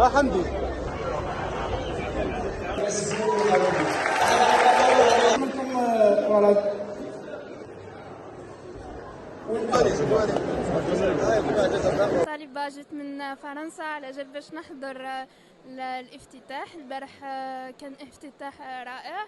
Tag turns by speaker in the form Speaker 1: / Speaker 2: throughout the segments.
Speaker 1: حمدي.
Speaker 2: طالبة جيت من فرنسا على جال باش نحضر الافتتاح. البارح كان افتتاح رائع،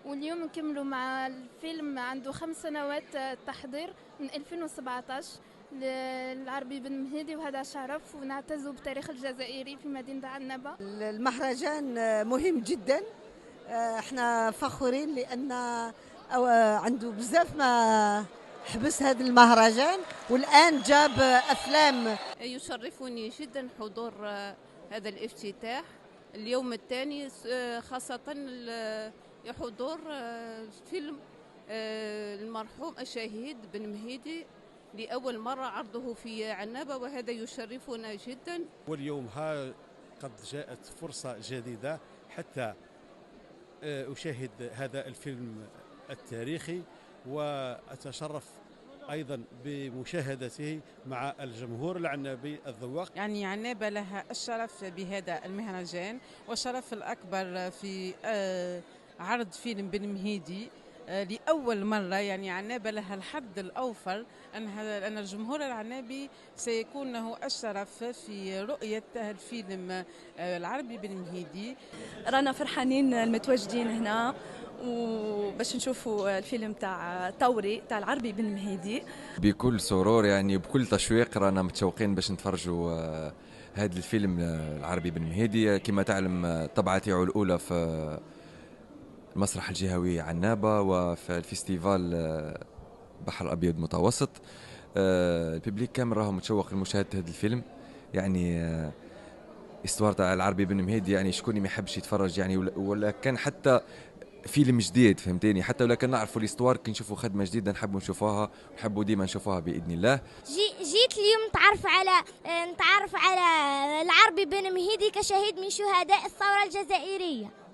Speaker 2: واليوم نكملوا مع الفيلم. عنده 5 سنوات تحضير من 2017 للعربي بن مهيدي، وهذا شرف ونعتز بتاريخ الجزائري في مدينة عنابة.
Speaker 3: المهرجان مهم جدا، احنا فخورين لأن عنده بزاف ما حبس هذا المهرجان، والآن جاب أفلام.
Speaker 4: يشرفني جدا حضور هذا الافتتاح اليوم الثاني، خاصة حضور فيلم المرحوم الشهيد بن مهيدي لأول مرة عرضه في عنابة، وهذا يشرفنا جدا.
Speaker 5: واليوم قد جاءت فرصة جديدة حتى أشاهد هذا الفيلم التاريخي، وأتشرف أيضا بمشاهدته مع الجمهور العنابي الذواق.
Speaker 6: يعني عنابة لها الشرف بهذا المهرجان، والشرف الأكبر في عرض فيلم بن مهيدي لأول مرة. يعني عنابة لها الحظ الأوفر أن الجمهور العنابي سيكون له الشرف في رؤية الفيلم العربي بن مهيدي.
Speaker 7: رانا فرحانين المتواجدين هنا وباش نشوفوا الفيلم تاع طوري تاع العربي بن مهيدي
Speaker 8: بكل سرور، يعني بكل تشويق. رانا متشوقين باش نتفرجوا هذا الفيلم العربي بن مهيدي. كما تعلم طبعته الأولى في المسرح الجهوي عنابة وفي الفيستيفال بحر الأبيض المتوسط. الببليك كامل راهو متشوق لمشاهدة هذا الفيلم. يعني استوار تاع العربي بن مهيدي، يعني شكون ما يحبش يتفرج، يعني ولا كان حتى فيلم جديد، فهمتيني؟ حتى ولا كان نعرفوا الاستوار كي نشوفوا خدمه جديده نحبوا نشوفوها، ونحبوا ديما نشوفوها باذن الله.
Speaker 9: جيت اليوم نتعرف على العربي بن مهيدي كشهيد من شهداء الثوره الجزائريه.